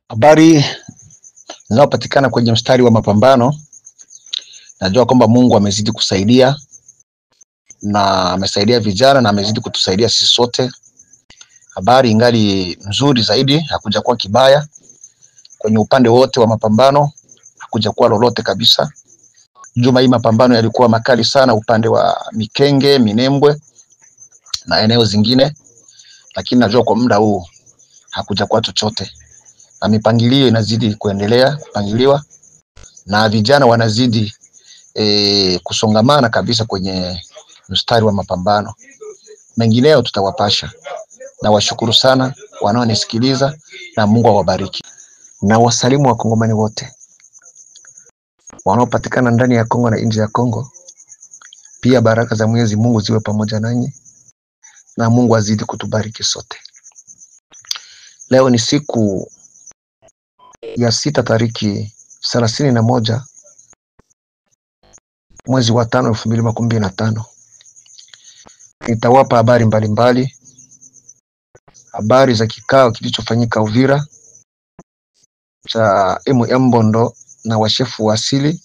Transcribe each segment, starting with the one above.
Habari zinazopatikana kwenye mstari wa mapambano. Najua kwamba Mungu amezidi kusaidia na amesaidia vijana na amezidi kutusaidia sisi sote. Habari ingali nzuri zaidi, hakuja kuwa kibaya kwenye upande wote wa mapambano, hakuja kuwa lolote kabisa. Juma hii mapambano yalikuwa makali sana upande wa Mikenge, Minembwe na eneo zingine, lakini najua kwa muda huu hakuja kuwa chochote. Na mipangilio inazidi kuendelea kupangiliwa na vijana wanazidi kusongamana kabisa kwenye mstari wa mapambano. Mengineo tutawapasha. Na washukuru sana wanaonisikiliza na Mungu awabariki. Na wasalimu wa Kongomani wote wanaopatikana ndani ya Kongo na nje ya Kongo. Pia baraka za Mwenyezi Mungu ziwe pamoja nanyi na Mungu azidi kutubariki sote. Leo ni siku ya 6 tariki 31 mwezi wa 5 2025. Nitawapa habari mbalimbali, habari za kikao kilichofanyika Uvira cha Mbondo na washefu wa asili,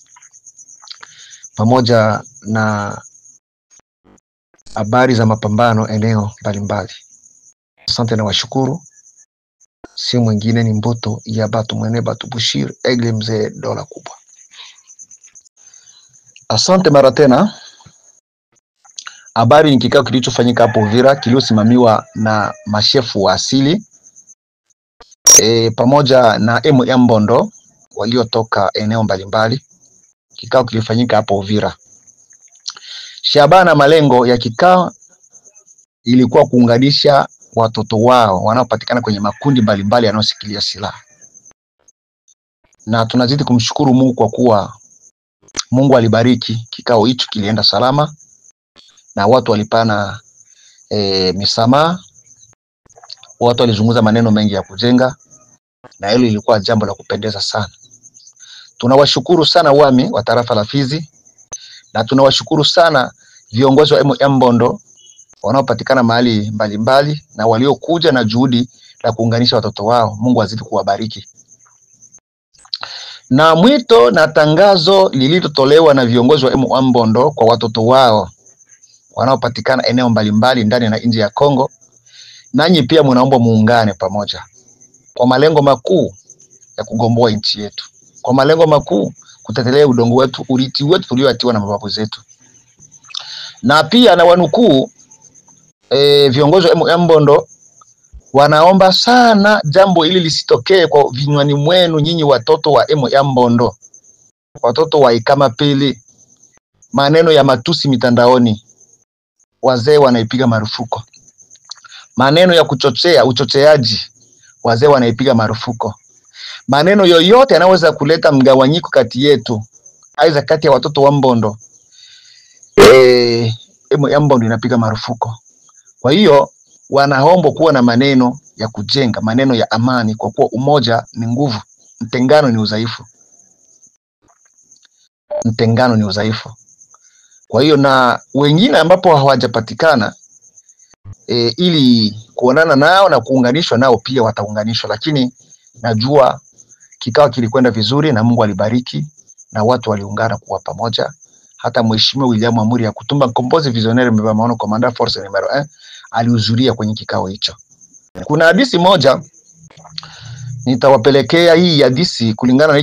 pamoja na habari za mapambano eneo mbalimbali. Asante na washukuru. Si mwingine ni Mboto ya Batu Mwene Batu Bushir Egle Mzee Dola Kubwa. Asante mara tena. Habari ni kikao kilichofanyika hapo Uvira kiliosimamiwa na mashefu wa asili pamoja na Mbondo waliotoka eneo mbalimbali. Kikao kilifanyika hapo Uvira. Shabaha na malengo ya kikao ilikuwa kuunganisha watoto wao wanaopatikana kwenye makundi mbalimbali yanayosikilia silaha. Na tunazidi kumshukuru Mungu kwa kuwa Mungu alibariki kikao hicho, kilienda salama na watu walipana misamaha. Watu walizungumza maneno mengi ya kujenga na hilo lilikuwa jambo la kupendeza sana. Tunawashukuru sana wami wa tarafa la Fizi na tunawashukuru sana viongozi wa Mbondo wanaopatikana mahali mbalimbali na waliokuja na juhudi la kuunganisha watoto wao. Mungu azidi kuwabariki. Na mwito na tangazo lililotolewa na viongozi wa Mbondo kwa watoto wao wanaopatikana eneo mbalimbali ndani na nje ya Kongo, nanyi pia mnaomba muungane pamoja kwa malengo makuu ya kugomboa nchi yetu, kwa malengo makuu kutetelea udongo wetu, urithi wetu tulioatiwa na mababu zetu. Na pia na wanukuu viongozi wa Mbondo wanaomba sana jambo hili lisitokee kwa vinywani mwenu nyinyi watoto wa Mbondo, watoto wa Ikamapili. Maneno ya matusi mitandaoni wazee wanaipiga marufuko. Maneno ya kuchochea, uchocheaji, wazee wanaipiga marufuko. Maneno yoyote yanaweza kuleta mgawanyiko kati yetu, aidha kati ya watoto wa Mbondo, Mbondo inapiga marufuko. Kwa hiyo wanaomba kuwa na maneno ya kujenga, maneno ya amani, kwa kuwa umoja ni nguvu, mtengano ni udhaifu. Mtengano ni udhaifu. Kwa hiyo na wengine ambapo hawajapatikana ili kuonana nao na kuunganishwa nao pia wataunganishwa, lakini najua kikao kilikwenda vizuri na Mungu alibariki na watu waliungana kuwa pamoja. Hata Mheshimiwa William Amuri ya Kutumba Kombozi Visionnaire mbeba maono Commander Force numero 1 alihudhuria kwenye kikao hicho. Kuna hadithi moja nitawapelekea, hii hadithi kulingana na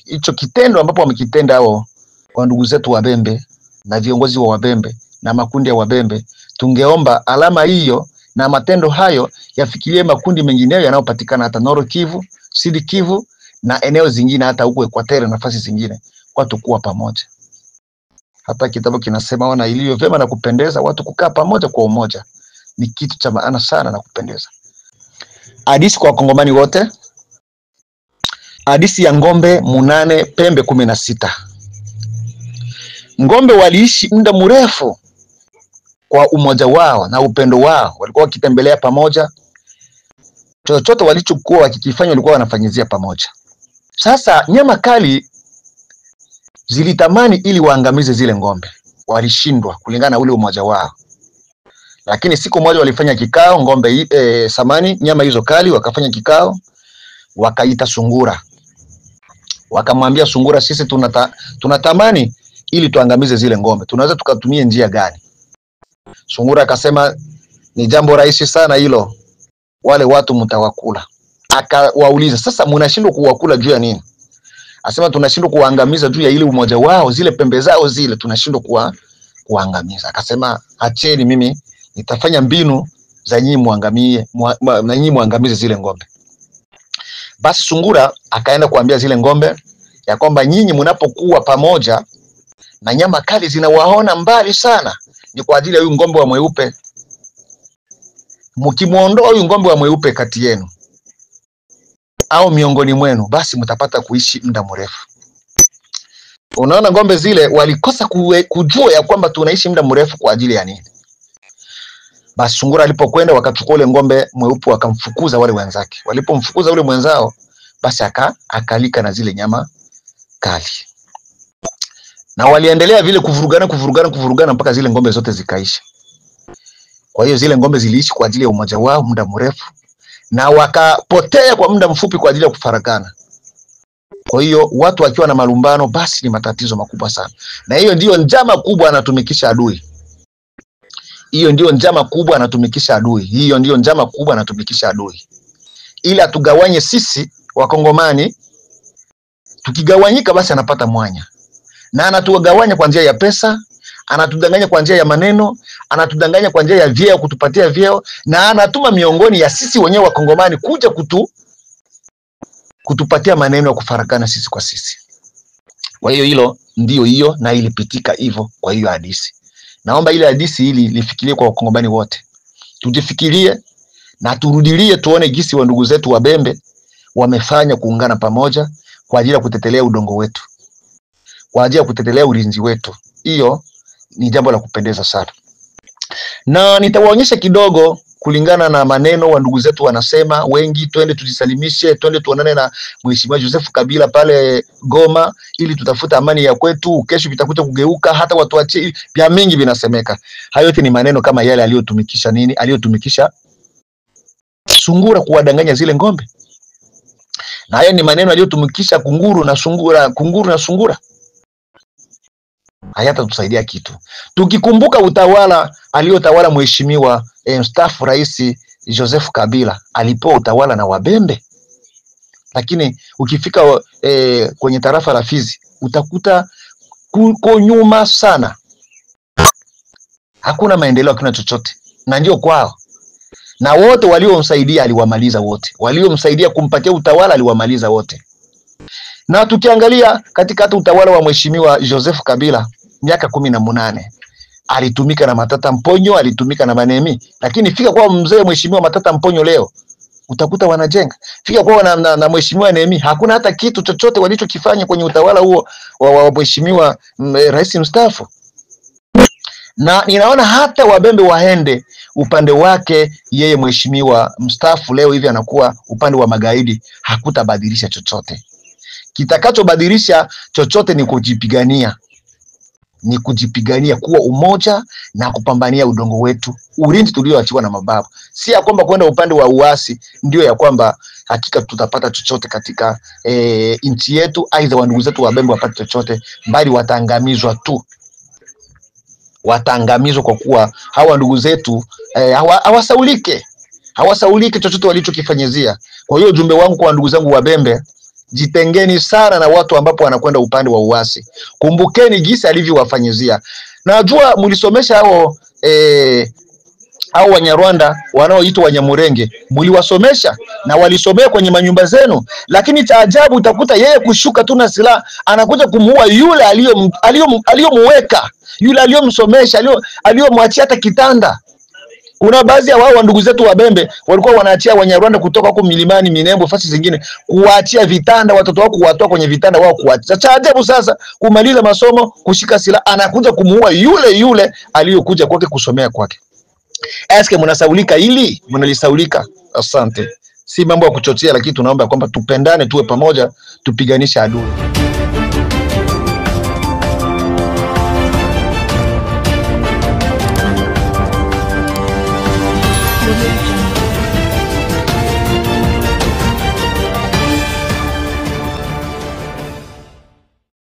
hicho kitendo ambapo wamekitenda hao kwa ndugu zetu Wabembe na viongozi wa Wabembe na makundi ya Wabembe. Tungeomba alama hiyo na matendo hayo yafikirie makundi mengineyo yanayopatikana hata Nord Kivu, Sud Kivu na eneo zingine, hata huko Equateur, nafasi zingine, watu kuwa pamoja. Hata kitabu kinasema wana iliyo vyema na kupendeza watu kukaa pamoja kwa umoja. Ni kitu cha maana sana na kupendeza. Hadithi kwa Kongomani wote. Hadithi ya ngombe 8 pembe 16. Ngombe waliishi muda mrefu kwa umoja wao na upendo wao. Walikuwa wakitembelea pamoja. Chochote walichokuwa wakikifanya walikuwa wanafanyizia pamoja. Sasa nyama kali zilitamani ili waangamize zile ngombe. Walishindwa kulingana na ule umoja wao. Lakini siku moja walifanya kikao, ngombe nyama hizo kali wakafanya kikao, wakaita sungura, wakamwambia sungura, sisi tunatamani ili tuangamize zile ngombe, tunaweza tukatumie njia gani? Sungura akasema ni jambo rahisi sana hilo, wale watu mtawakula. Akawauliza, sasa mnashindwa kuwakula juu ya nini? Asema tunashindwa kuangamiza juu ya ile umoja wao, zile pembe zao zile tunashindwa kuangamiza. Akasema acheni, mimi nitafanya mbinu za nyinyi muangamize zile ngombe. Basi sungura akaenda kuambia zile ngombe ya kwamba nyinyi mnapokuwa pamoja na nyama kali zinawaona mbali sana, ni kwa ajili ya huyu ngombe wa mweupe. Mkimuondoa huyu ngombe wa mweupe kati yenu au miongoni mwenu, basi mtapata kuishi muda mrefu. Unaona, ngombe zile walikosa kujua ya kwamba tunaishi muda mrefu kwa ajili ya nini. Basi sungura alipokwenda, wakachukua ule ngombe mweupe wakamfukuza wale wenzake. Walipomfukuza ule mwenzao, basi akalika na zile nyama kali. Na waliendelea vile kuvurugana mpaka zile ngombe zote zikaisha. Kwa hiyo zile ngombe ziliishi kwa ajili ya umoja wao muda mrefu, na wakapotea kwa muda mfupi kwa ajili ya kufarakana. Kwa hiyo watu wakiwa na malumbano, basi ni matatizo makubwa sana. Na hiyo ndio njama kubwa anatumikisha adui. Hiyo ndio njama kubwa anatumikisha adui. Ili atugawanye sisi Wakongomani. Tukigawanyika basi anapata mwanya. Na anatugawanya kwa njia ya pesa, anatudanganya kwa njia ya maneno, anatudanganya kwa njia ya vyeo, kutupatia vyeo, na anatuma miongoni ya sisi wenyewe Wakongomani kuja kutupatia maneno ya kufarakana sisi kwa sisi. Kwa hiyo hilo ndio hiyo, na ilipitika hivyo. Kwa hiyo hadithi, naomba ile hadithi hili lifikirie kwa Wakongomani wote. Tujifikirie na turudilie, tuone jinsi wa ndugu zetu Wabembe wamefanya kuungana pamoja kwa ajili ya kutetelea udongo wetu, kwa ajili ya kutetelea ulinzi wetu. Hiyo ni jambo la kupendeza sana. Na nitawaonyesha kidogo kulingana na maneno wa ndugu zetu wanasema wengi, twende tujisalimishe, twende tuonane na Mheshimiwa Joseph Kabila pale Goma ili tutafuta amani ya kwetu, kesho vitakuja kugeuka, hata watu wache vya mingi vinasemeka. Hayo yote ni maneno kama yale aliyotumikisha nini? Aliyotumikisha sungura kuwadanganya zile ngombe. Na hayo ni maneno aliyotumikisha kunguru na sungura. Hayata tusaidia kitu. Tukikumbuka utawala aliyotawala Mheshimiwa mstaafu Rais Joseph Kabila, alipewa utawala na Wabembe. Lakini ukifika kwenye tarafa la Fizi utakuta kuko nyuma sana. Hakuna maendeleo, hakuna chochote. Na ndio kwao. Na wote waliomsaidia aliwamaliza wote. Waliomsaidia kumpatia utawala aliwamaliza wote. Na tukiangalia katika hata utawala wa Mheshimiwa Joseph Kabila miaka 18 alitumika na Matata Mponyo, alitumika na Manemi, lakini fika kwa mzee Mheshimiwa Matata Mponyo leo utakuta wanajenga. Fika kwa na Mheshimiwa Nemi, hakuna hata kitu chochote walichokifanya kwenye utawala huo wa Mheshimiwa Rais mstaafu. Na ninaona hata Wabembe waende upande wake yeye Mheshimiwa mstaafu leo hivi anakuwa upande wa magaidi, hakutabadilisha chochote. Kitakachobadilisha chochote ni kujipigania. Ni kujipigania kuwa umoja na kupambania udongo wetu, ulinzi tulioachiwa na mababu. Si ya kwamba kwenda upande wa uasi ndio ya kwamba hakika tutapata chochote katika nchi yetu, aidha wa ndugu zetu Wabembe wapate chochote, bali wataangamizwa tu. Wataangamizwa kwa kuwa hawa ndugu zetu hawasaulike chochote walichokifanyizia. Kwa hiyo ujumbe wangu kwa ndugu zangu Wabembe, jitengeni sana na watu ambapo wanakwenda upande wa uasi. Kumbukeni jinsi alivyowafanyizia. Najua mlisomesha hao Wanyarwanda wanaoitwa Wanyamurenge, mliwasomesha na walisomea kwenye manyumba zenu, lakini cha ajabu utakuta yeye kushuka tu na silaha anakuja kumuua yule aliyomweka, yule aliyomsomesha, aliyomwachia hata kitanda. Kuna baadhi ya wao ndugu zetu Wabembe walikuwa wanaachia Wanyarwanda kutoka huko milimani, Minembo, fasi zingine, kuachia vitanda watoto wao, kuwatoa kwenye vitanda wao kuacha. Cha ajabu sasa, kumaliza masomo, kushika silaha, anakuja kumuua yule aliyokuja kwake kusomea kwake. Eske mnasaulika hili? Mnalisaulika? Asante. Si mambo ya kuchochea, lakini tunaomba kwamba tupendane, tuwe pamoja, tupiganisha adui.